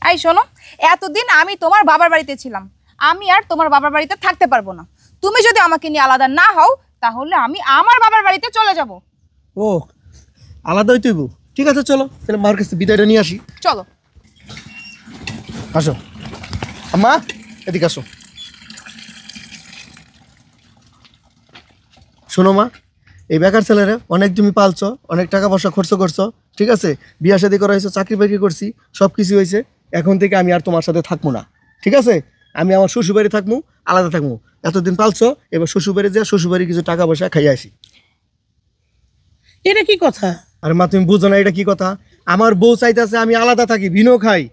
এই শোনো, এতদিন আমি তোমার বাবার বাড়িতে ছিলাম, আমি আর তোমার বাবার বাড়িতে থাকতে পারবো না। তুমি যদি আমাকে নিয়ে আলাদা না হও তাহলে আমি আমার বাবার বাড়িতে চলে যাব। ও আলাদা হইতেইব, ঠিক আছে চলো তাহলে মার কাছে বিদায়টা নিয়ে আসি। চলো। আসো আম্মা, এদিকে আসো। শোনো মা, এই বেকার ছেলেরা অনেক জমি পালছো, অনেক টাকা পয়সা খরচ করছো, ঠিক আছে, বিয়া শাদী করা হয়েছে, চাকরি বাকরি করছি, সব কিছু হয়েছে। এখন থেকে আমি আর তোমার সাথে থাকবো না, ঠিক আছে? আমি আমার শ্বশুরবাড়ি থাকবো, আলাদা থাকবো। এতদিন পালছো, এবার শ্বশুরবাড়ি যা শ্বশুরবাড়ি কিছু টাকা পয়সা খাইয়ে আসি। এটা কি কথা? আরে মা, তুমি বুঝো না এটা কি কথা? আমার বউ চাইতেছে আমি আলাদা থাকি, ভিন্ন খাই।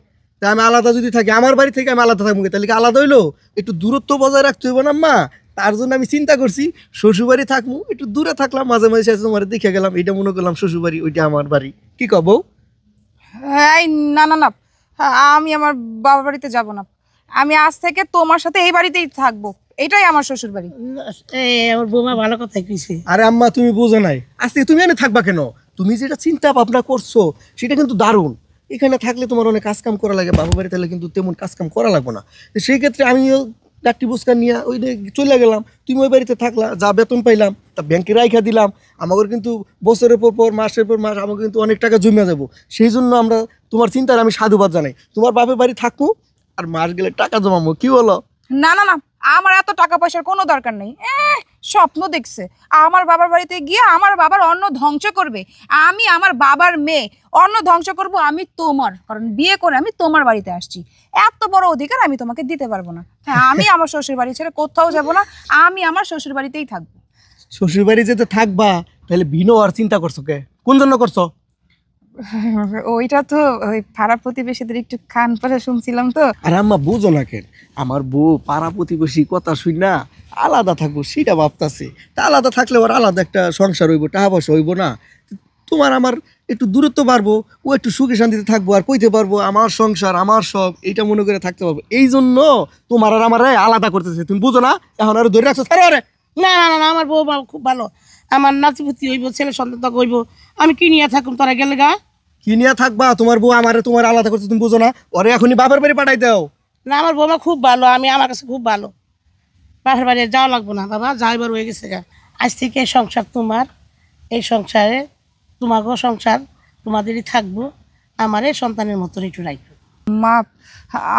তা আমি আলাদা যদি থাকি, আমার বাড়ি থেকে আমি আলাদা থাকবো, তাহলে কি আলাদা হইলো? একটু দূরত্ব বজায় রাখতে হইব না মা? তার জন্য আমি চিন্তা করছি শ্বশুরবাড়ি থাকবো, একটু দূরে থাকলাম, মাঝে মাঝে সাথে তোমার দেখে গেলাম, এটা মনে করলাম শ্বশুরবাড়ি, ওইটা আমার বাড়ি। কি কব? এই না না না, আমি আমার বাবার বাড়িতে যাব না। আমি আজ থেকে তোমার সাথে এই বাড়িতেই থাকবো, এটাই আমার শ্বশুর বাড়ি। আমার বৌমা ভালো কথা কইছে। আরে আম্মা, তুমি বুঝো নাই, আজকে তুমি এনে থাকবা কেন? তুমি যেটা চিন্তা ভাবনা করছো সেটা কিন্তু দারুণ। এখানে থাকলে তোমার অনেক কাজ কাম করা লাগে, বাবা বাড়ি থাকলে কিন্তু তেমন কাজ কাম করা লাগবে না। তো সেই ক্ষেত্রে আমিও ডাক্তি বুসকা নিয়ে ওই চলে গেলাম, তুমি ওই বাড়িতে থাকলা, যা বেতন পাইলাম তা ব্যাংকে রাইখা দিলাম। আমাদের কিন্তু বছরের পর পর, মাসের পর মাস আমাকে কিন্তু অনেক টাকা জমে যাবো। সেই জন্য আমরা তোমার চিন্তার আমি সাধুবাদ জানাই। তোমার বাপের বাড়ি থাকবো আর মাস গেলে টাকা জমাবো, কি বলো? না না না, আমার এত টাকা পয়সার কোনো দরকার নেই। স্বপ্ন দেখছে আমার বাবার বাড়িতে গিয়ে আমার বাবার অন্ন ধ্বংস করবে। আমি আমার বাবার মেয়ে, অন্ন ধ্বংস করব আমি তোমার, কারণ বিয়ে করে আমি তোমার বাড়িতে আসছি। এত বড় অধিকার আমি তোমাকে দিতে পারবো না। হ্যাঁ, আমি আমার শ্বশুর বাড়ি ছেড়ে কোথাও যাব না, আমি আমার শ্বশুর বাড়িতেই থাকবো। শ্বশুর বাড়ি যেতে থাকবা, তাহলে ভিনো আর চিন্তা করছো কে? কোন জন্য করছো? ওইটা তো ওই পাড়া প্রতিবেশীদের একটু খান পাশে শুনছিলাম তো। আর আম্মা বুঝো না কেন, আমার বউ পাড়া প্রতিবেশী কথা শুই না আলাদা থাকবো সেটা ভাবতাছে। তা আলাদা থাকলে ওর আলাদা একটা সংসার হইব, টাকা পয়সা হইব না? তোমার আমার একটু দূরত্ব বাড়বো, ও একটু সুখে শান্তিতে থাকবো, আর কইতে পারবো আমার সংসার আমার সব, এইটা মনে করে থাকতে পারবো। এই জন্য তোমার আর আমার আলাদা করতেছে, তুমি বুঝো না? এখন আর ধরে রাখছো ছাড়ো আরে। না না না না, আমার বৌমা খুব ভালো, আমার নাতিপুতি হইব, ছেলে সন্তান হইব, আমি কি নিয়ে থাকুম তোরা গেলে গা? কি নিয়ে থাকবা? তোমার বউ আমার তোমার আলাদা করছে, তুমি বুঝো না? ওরে এখনই বাবার বাড়ি পাঠাই দাও। না, আমার বৌমা খুব ভালো, আমার কাছে খুব ভালো। বাপের বাড়ি যাওয়া লাগবো না বাবা, যাইবার হয়ে গেছে গা। আজ থেকে এই সংসার তোমার, এই সংসারে তোমাকেও সংসার তোমাদেরই থাকবো, আমার এই সন্তানের মতন একটু রাখবো। মাপ,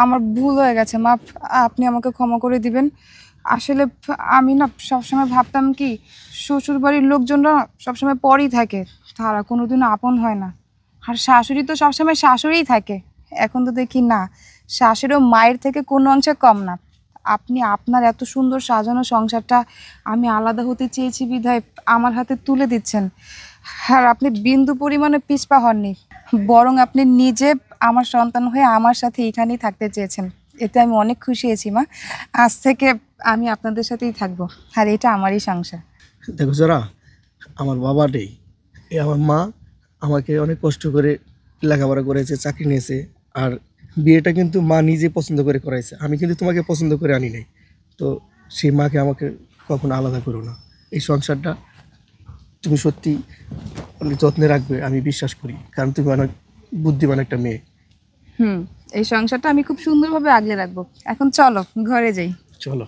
আমার ভুল হয়ে গেছে মাপ, আপনি আমাকে ক্ষমা করে দিবেন। আসলে আমি না সবসময় ভাবতাম কি শ্বশুর বাড়ির লোকজনরা সবসময় পরই থাকে, তারা কোনোদিনও আপন হয় না। আর শাশুড়ি তো সবসময় শাশুড়িই থাকে। এখন তো দেখি না, শাশুড়িও মায়ের থেকে কোনো অংশে কম না। আপনি আপনার এত সুন্দর সাজানো সংসারটা আমি আলাদা হতে চেয়েছি বিধায় আমার হাতে তুলে দিচ্ছেন। আর আপনি বিন্দু পরিমাণে পিছপা হননি, বরং আপনি নিজে আমার সন্তান হয়ে আমার সাথে এখানেই থাকতে চেয়েছেন। এতে আমি অনেক খুশি হয়েছি মা। আজ থেকে আমি আপনাদের সাথেই থাকবো, আর এটা আমারই সংসার। দেখো যারা, আমার বাবা নেই, এ আমার মা আমাকে অনেক কষ্ট করে লেখাপড়া করেছে, চাকরি নিয়েছে। আর বিয়েটা কিন্তু মা নিজে পছন্দ করে করাইছে, আমি কিন্তু তোমাকে পছন্দ করে আনি নাই। তো সেই মাকে আমাকে কখনো আলাদা করো না। এই সংসারটা তুমি সত্যি অনেক যত্নে রাখবে আমি বিশ্বাস করি, কারণ তুমি অনেক বুদ্ধিমান একটা মেয়ে। এই সংসারটা আমি খুব সুন্দরভাবে আগলে রাখবো। এখন চলো ঘরে যাই। চলো।